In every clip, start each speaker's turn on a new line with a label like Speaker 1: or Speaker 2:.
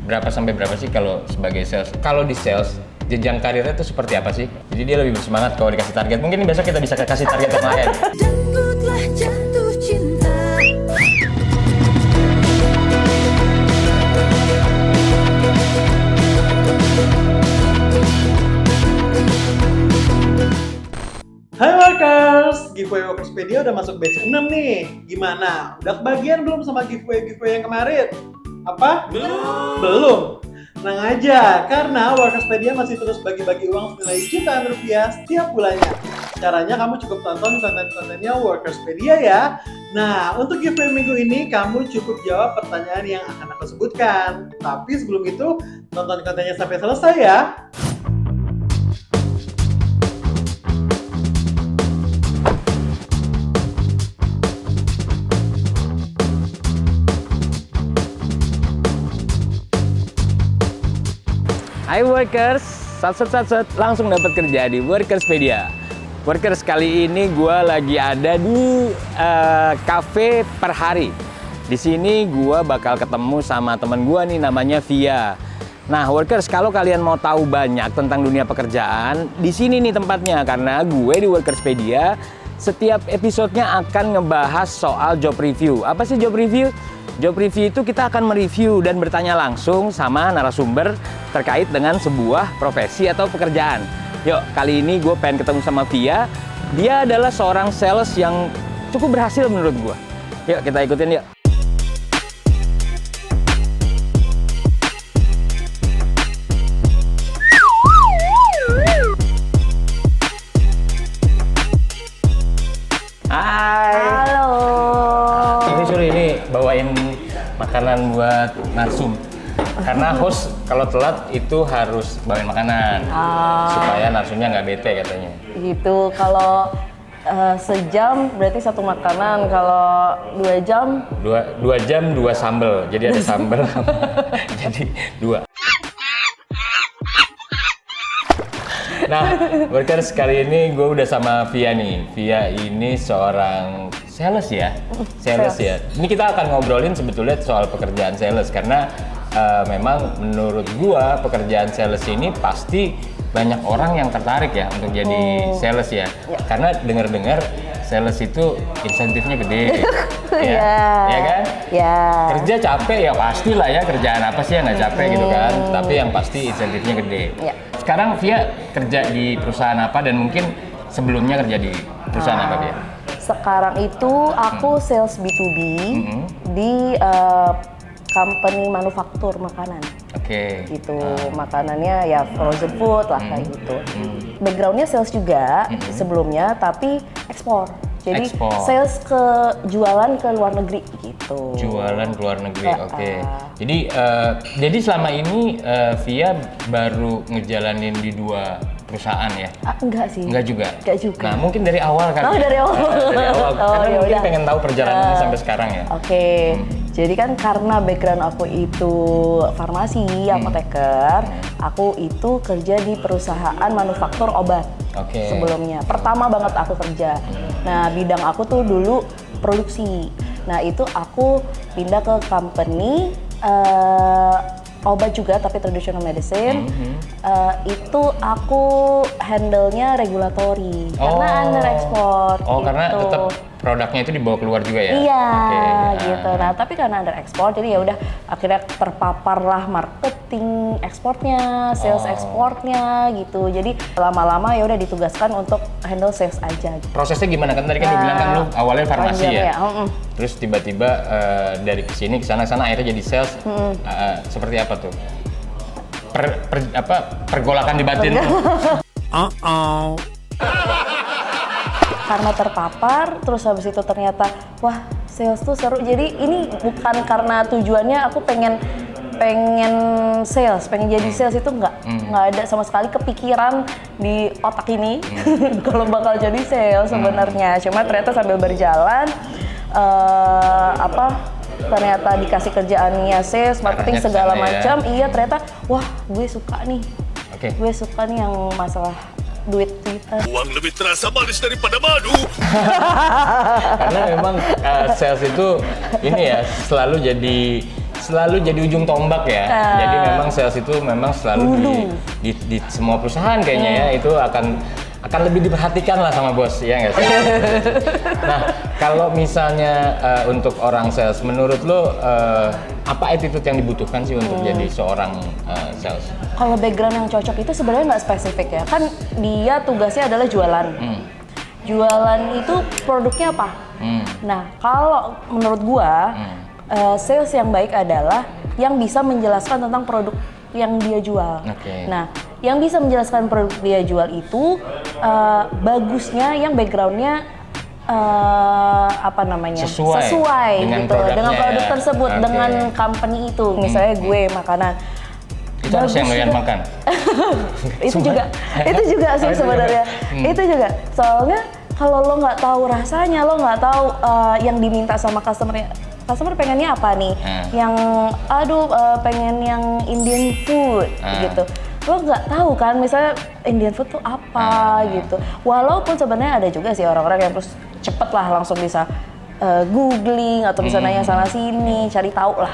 Speaker 1: berapa sampai berapa sih kalau sebagai sales? Kalau di sales, jenjang karirnya itu seperti apa sih? Jadi dia lebih bersemangat kalau dikasih target. Mungkin besok kita bisa kasih target yang lain.
Speaker 2: Dan ku telah jatuh cinta.
Speaker 3: Hai Workers, giveaway Workerspedia udah masuk batch 6 nih. Gimana? Udah kebagian belum sama giveaway yang kemarin? Apa? Belum. Tenang aja, karena Workerspedia masih terus bagi-bagi uang senilai jutaan rupiah setiap bulannya. Caranya kamu cukup tonton konten-kontennya Workerspedia ya. Nah, untuk giveaway minggu ini kamu cukup jawab pertanyaan yang akan aku sebutkan. Tapi sebelum itu, tonton kontennya sampai selesai ya.
Speaker 1: Hai Workers, sat langsung dapat kerja di Workerspedia. Workers, kali ini gue lagi ada di cafe per hari. Di sini gue bakal ketemu sama teman gue nih, namanya Via. Nah Workers, kalau kalian mau tahu banyak tentang dunia pekerjaan, di sini nih tempatnya. Karena gue di Workerspedia setiap episodenya akan ngebahas soal job review. Apa sih job review? Job review itu kita akan mereview dan bertanya langsung sama narasumber terkait dengan sebuah profesi atau pekerjaan. Yuk, kali ini gue pengen ketemu sama Via. Dia adalah seorang sales yang cukup berhasil menurut gue. Yuk, kita ikutin yuk. Hai.
Speaker 4: Halo.
Speaker 1: Ini bawain makanan buat narsum. Karena host kalau telat itu harus bawain makanan supaya narsumnya nggak bete katanya.
Speaker 4: Gitu, kalau sejam berarti satu makanan, kalau 2 jam?
Speaker 1: 2 jam 2 sambel, jadi ada sambel jadi 2. Nah, Workers, kali ini gue udah sama Via nih. Via ini seorang sales ya? Sales ya. Ini kita akan ngobrolin sebetulnya soal pekerjaan sales karena memang menurut gua pekerjaan sales ini pasti banyak orang yang tertarik ya untuk jadi sales ya. Karena dengar-dengar sales itu insentifnya gede. Ya kan?
Speaker 4: Ya.
Speaker 1: Kerja capek ya pastilah ya, kerjaan apa sih yang nggak capek gitu kan. Tapi yang pasti insentifnya gede.
Speaker 4: Ya.
Speaker 1: Sekarang Via kerja di perusahaan apa dan mungkin sebelumnya kerja di perusahaan apa Via?
Speaker 4: Sekarang itu aku sales B2B di company manufaktur makanan.
Speaker 1: Oke.
Speaker 4: Gitu, makanannya ya frozen food lah kayak gitu. Backgroundnya sales juga sebelumnya, tapi ekspor. Jadi sales ke jualan ke luar negeri gitu.
Speaker 1: Jualan ke luar negeri, oke. Jadi selama ini Via baru ngejalanin di 2 perusahaan ya?
Speaker 4: Enggak sih.
Speaker 1: Enggak juga?
Speaker 4: Enggak juga.
Speaker 1: Nah mungkin dari awal kan?
Speaker 4: Oh dari awal?
Speaker 1: Dari awal, karena
Speaker 4: ya
Speaker 1: mungkin
Speaker 4: udah.
Speaker 1: pengen tahu perjalanan ini sampai sekarang ya?
Speaker 4: Oke. Jadi kan karena background aku itu farmasi, apoteker, aku itu kerja di perusahaan manufaktur obat sebelumnya. Pertama banget aku kerja. Nah bidang aku tuh dulu produksi. Nah itu aku pindah ke company obat juga tapi traditional medicine. Itu aku handle-nya regulatory karena under export.
Speaker 1: Oh
Speaker 4: gitu.
Speaker 1: Karena tetap produknya itu dibawa keluar juga ya?
Speaker 4: Iya, gitu. Nah, tapi karena under export, jadi ya udah akhirnya terpaparlah marketing ekspornya, sales ekspornya gitu. Jadi lama-lama ya udah ditugaskan untuk handle sales aja. Gitu.
Speaker 1: Prosesnya gimana kan tadi kan dibilang kan lu awalnya farmasi ya?
Speaker 4: Terus
Speaker 1: Terus tiba-tiba dari kesini kesana akhirnya jadi sales. Seperti apa tuh? Pergolakan di batin.
Speaker 4: Karena terpapar, terus habis itu ternyata wah sales tuh seru. Jadi ini bukan karena tujuannya aku pengen sales, pengen jadi sales itu nggak ada sama sekali kepikiran di otak ini kalau bakal jadi sales sebenarnya. Cuma ternyata sambil berjalan ternyata dikasih kerjaannya sales, marketing segala macam. Iya ternyata wah gue suka nih. Gue suka nih yang masalah duit kita.
Speaker 5: Uang lebih terasa manis daripada madu.
Speaker 1: Karena memang sales itu ini ya selalu jadi selalu jadi ujung tombak ya. Jadi memang sales itu memang selalu di semua perusahaan kayaknya ya itu akan lebih diperhatikan lah sama bos, ya nggak sih? Nah, kalau misalnya untuk orang sales, menurut lo apa attitude yang dibutuhkan sih untuk jadi seorang sales?
Speaker 4: Kalau background yang cocok itu sebenarnya nggak spesifik ya, kan dia tugasnya adalah jualan. Jualan itu produknya apa? Nah, kalau menurut gua sales yang baik adalah yang bisa menjelaskan tentang produk yang dia jual. Nah, yang bisa menjelaskan produk dia jual itu bagusnya yang backgroundnya sesuai
Speaker 1: dengan
Speaker 4: gitu dengan produk
Speaker 1: ya?
Speaker 4: tersebut, dengan company itu. Misalnya gue makanan.
Speaker 1: Itu harus yang doyan makan.
Speaker 4: itu juga sih sebenarnya. Itu juga. Soalnya kalau lo nggak tahu rasanya, lo nggak tahu yang diminta sama customer pengennya apa nih, yang pengen yang Indian food gitu, lo nggak tahu kan misalnya Indian food tuh apa gitu. Walaupun sebenarnya ada juga sih orang-orang yang terus cepet lah langsung bisa googling atau bisa nanya sana sini, cari tahu lah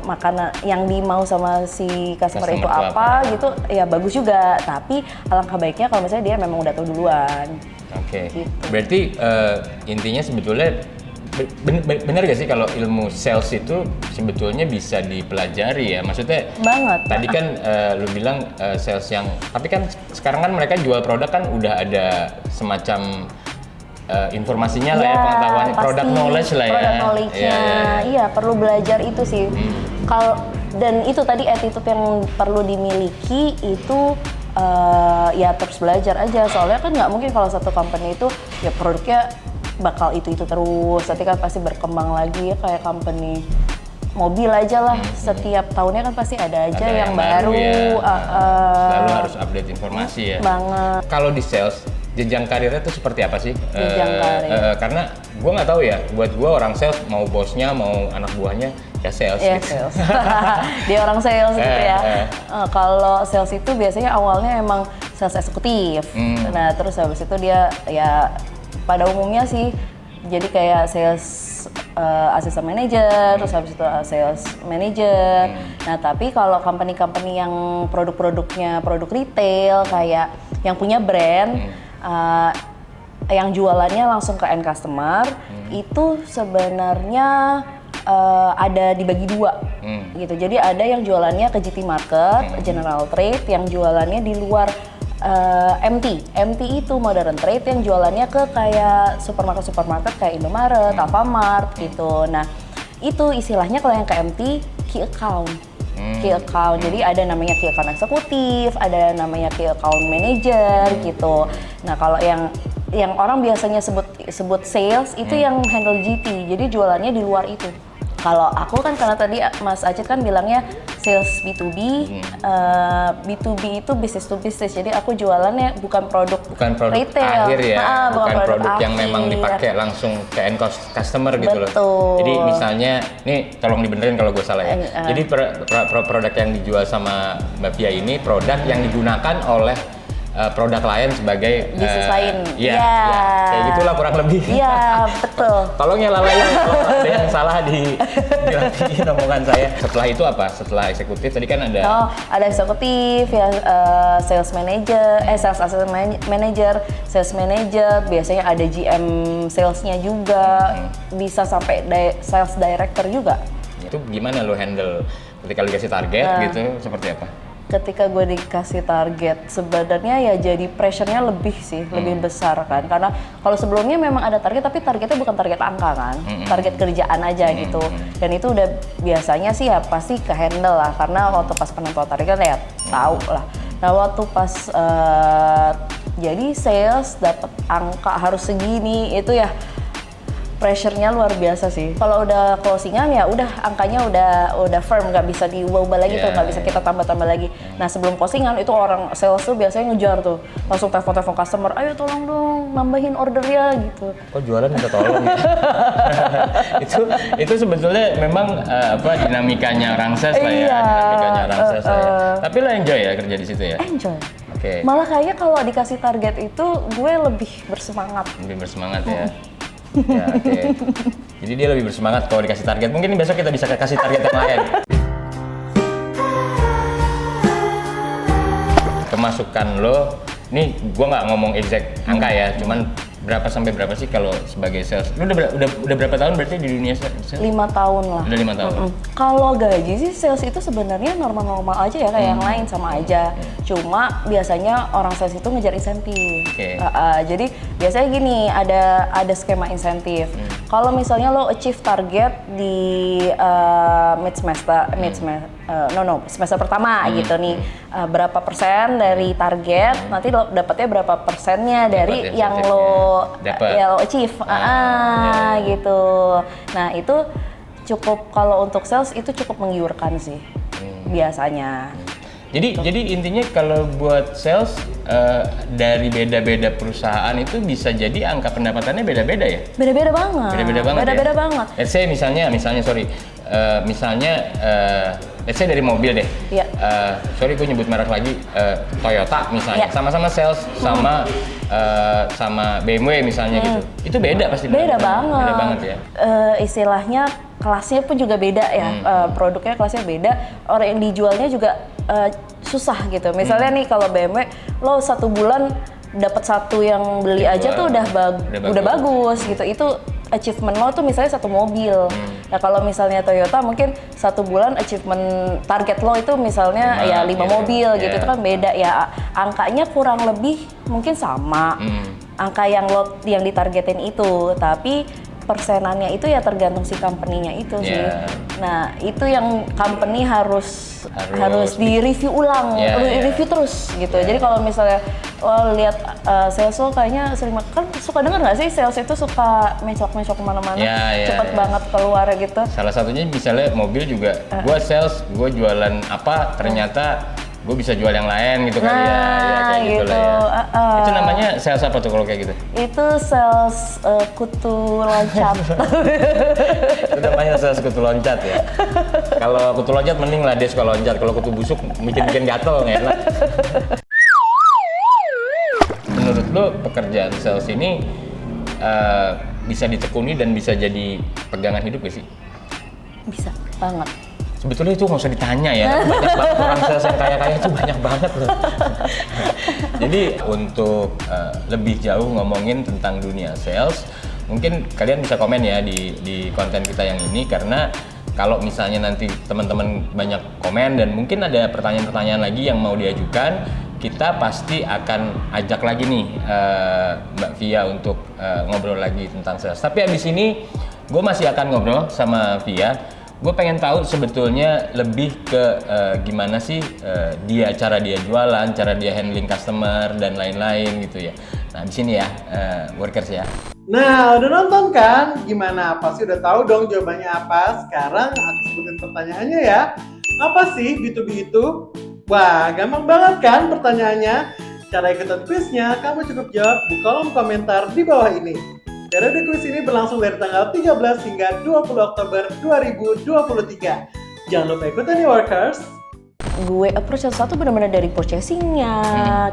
Speaker 4: makanan yang dimau sama si customer itu apa gitu, ya bagus juga. Tapi alangkah baiknya kalau misalnya dia memang udah tahu duluan. Gitu.
Speaker 1: Berarti intinya sebetulnya benar gak sih kalau ilmu sales itu sebetulnya bisa dipelajari ya? Maksudnya
Speaker 4: banget.
Speaker 1: Tadi kan lu bilang sales yang, tapi kan sekarang kan mereka jual produk kan udah ada semacam informasinya lah ya, pengetahuannya, product knowledge lah ya.
Speaker 4: Product knowledge-nya, iya perlu belajar itu sih. Dan itu tadi attitude yang perlu dimiliki itu ya terus belajar aja. Soalnya kan nggak mungkin kalau satu company itu ya produknya bakal itu terus, nanti kan pasti berkembang lagi ya, kayak company mobil aja lah, setiap tahunnya kan pasti ada aja yang baru
Speaker 1: ya. Selalu harus update informasi ya.
Speaker 4: Banget.
Speaker 1: Kalau di sales, jenjang karirnya tuh seperti apa sih?
Speaker 4: Jenjang karir.
Speaker 1: Karena gue nggak tahu ya, buat gue orang sales mau bosnya mau anak buahnya ya sales.
Speaker 4: Iya,
Speaker 1: gitu.
Speaker 4: sales. Dia orang sales gitu ya. Kalau sales itu biasanya awalnya emang sales eksekutif. Nah terus habis itu dia ya pada umumnya sih jadi kayak sales assistant manager, terus habis itu sales manager. Nah tapi kalau company-company yang produk-produknya produk retail kayak yang punya brand, yang jualannya langsung ke end customer, itu sebenarnya ada dibagi dua gitu. Jadi ada yang jualannya ke GT Market, General Trade, yang jualannya di luar MT itu modern trade, yang jualannya ke kayak supermarket kayak Indomaret, Alfamart gitu. Nah itu istilahnya kalau yang ke MT key account. Key account, jadi ada namanya key account eksekutif, ada namanya key account manager gitu. Nah kalau yang orang biasanya sebut sales itu yang handle GT, jadi jualannya di luar itu. Kalau aku kan karena tadi Mas Acit kan bilangnya sales B2B, B2B itu business to business. Jadi aku jualannya bukan produk retail.
Speaker 1: Akhir ya, bukan produk yang
Speaker 4: akhir.
Speaker 1: memang dipakai langsung ke end customer gitu.
Speaker 4: Betul.
Speaker 1: Loh. Jadi misalnya, nih tolong dibenerin kalau gue salah ya. Jadi produk yang dijual sama Mbak Pia ini produk yang digunakan oleh produk lain sebagai
Speaker 4: bisnis lain.
Speaker 1: Iya, kayak gitulah kurang lebih.
Speaker 4: Iya, betul.
Speaker 1: Tolong ya Lala ya, kalau ada yang salah dirapiin omongan saya. Setelah itu apa? Setelah eksekutif tadi kan ada.
Speaker 4: Ada eksekutif ya, sales manager, sales assistant manager, sales manager. Biasanya ada GM salesnya juga, bisa sampai sales director juga.
Speaker 1: Itu gimana lo handle ketika lo dikasih target gitu? Seperti apa?
Speaker 4: Ketika gue dikasih target, sebenarnya ya jadi pressure-nya lebih sih, lebih besar kan. Karena kalau sebelumnya memang ada target, tapi targetnya bukan target angka kan, target kerjaan aja gitu. Dan itu udah biasanya sih ya pasti ke-handle lah, karena waktu pas penentuan target ya tahu lah. Nah waktu pas jadi sales dapat angka harus segini, itu ya pressure-nya luar biasa sih. Kalau udah closingan ya udah angkanya udah firm, nggak bisa diubah lagi tuh, nggak bisa kita tambah lagi. Nah sebelum closingan itu orang sales tuh biasanya ngejar tuh, langsung telepon customer, ayo tolong dong nambahin ordernya gitu.
Speaker 1: Kok jualan minta tolong? itu sebetulnya memang dinamikanya orang sales lah ya, dinamikanya orang sales lah ya. Tapi lo enjoy ya kerja di situ ya?
Speaker 4: Enjoy.
Speaker 1: Oke.
Speaker 4: Malah kayaknya kalau dikasih target itu gue lebih bersemangat.
Speaker 1: Lebih bersemangat ya. Ya, oke. Jadi dia lebih bersemangat kalau dikasih target. Mungkin besok kita bisa kasih target yang lain. Kemasukan lo, ini gue nggak ngomong exact angka ya, cuman berapa sampai berapa sih kalau sebagai sales? Lu udah berapa tahun berarti di dunia sales?
Speaker 4: 5 tahun lah.
Speaker 1: Udah 5 tahun.
Speaker 4: Kalau gaji sih sales itu sebenarnya normal-normal aja ya kayak yang lain sama aja. Cuma biasanya orang sales itu ngejar insentif.
Speaker 1: Oke.
Speaker 4: Jadi biasanya gini, ada skema insentif. Kalau misalnya lo achieve target di semester pertama gitu nih, berapa persen dari target, nanti lo dapatnya berapa persennya dari yang lo achieve, gitu. Nah itu cukup, kalau untuk sales itu cukup menggiurkan sih biasanya.
Speaker 1: Jadi intinya kalau buat sales dari beda-beda perusahaan itu bisa jadi angka pendapatannya beda-beda ya?
Speaker 4: Beda-beda banget. Beda-beda banget.
Speaker 1: Let's say misalnya let's say dari mobil deh.
Speaker 4: Iya.
Speaker 1: Sorry gue nyebut merek lagi, Toyota misalnya,
Speaker 4: Iya.
Speaker 1: sama-sama sales sama BMW misalnya gitu. Itu beda pasti.
Speaker 4: Beda banget.
Speaker 1: Beda banget ya.
Speaker 4: Istilahnya kelasnya pun juga beda ya. Produknya kelasnya beda. Orang yang dijualnya juga susah gitu. Misalnya nih kalau BMW, lo 1 bulan dapat satu yang beli aja tuh udah bagus gitu. Itu achievement lo tuh misalnya 1 mobil. Nah kalau misalnya Toyota mungkin 1 bulan achievement target lo itu misalnya 5 mobil gitu. Itu kan beda ya. Angkanya kurang lebih mungkin sama. Angka yang ditargetin itu, tapi persenannya itu ya tergantung si company-nya itu sih. Nah, itu yang company harus di-review ulang, review terus gitu. Jadi kalau misalnya lihat sales lo kayaknya sering, kan suka denger nggak sih sales itu suka mencok-mencok kemana-mana, cepet banget keluar gitu.
Speaker 1: Salah satunya misalnya mobil juga, gue sales, gue jualan apa, ternyata gue bisa jual yang lain gitu kali ya, kayak gitu lah ya. Itu namanya sales apa tuh kalau kayak gitu?
Speaker 4: Itu sales kutu loncat.
Speaker 1: Itu namanya sales kutu loncat ya. Kalau kutu loncat mending lah dia suka loncat, kalau kutu busuk bikin gatel nggak enak. Menurut lo pekerjaan sales ini bisa ditekuni dan bisa jadi pegangan hidup gak sih?
Speaker 4: Bisa banget.
Speaker 1: Sebetulnya itu nggak usah ditanya ya, banyak banget orang sales yang kaya-kaya itu banyak banget loh. Jadi untuk lebih jauh ngomongin tentang dunia sales, mungkin kalian bisa komen ya di konten kita yang ini, karena kalau misalnya nanti teman-teman banyak komen dan mungkin ada pertanyaan-pertanyaan lagi yang mau diajukan, kita pasti akan ajak lagi nih Mbak Via untuk ngobrol lagi tentang sales. Tapi abis ini gue masih akan ngobrol sama Via. Gue pengen tahu sebetulnya lebih ke gimana sih cara dia jualan, cara dia handling customer dan lain-lain gitu ya. Nah di sini ya workers ya.
Speaker 3: Nah udah nonton kan? Gimana? Pasti udah tahu dong jawabannya apa. Sekarang aku sebutin pertanyaannya ya. Apa sih B2B itu? Wah gampang banget kan pertanyaannya? Cara ikutan kuisnya kamu cukup jawab di kolom komentar di bawah ini. Periode kuis ini berlangsung dari tanggal 13 hingga 20 Oktober 2023. Jangan lupa ikutan ya workers.
Speaker 4: Gue approach satu benar-benar dari purchasing-nya,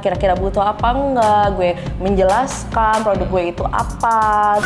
Speaker 4: kira-kira butuh apa enggak, gue menjelaskan produk gue itu apa.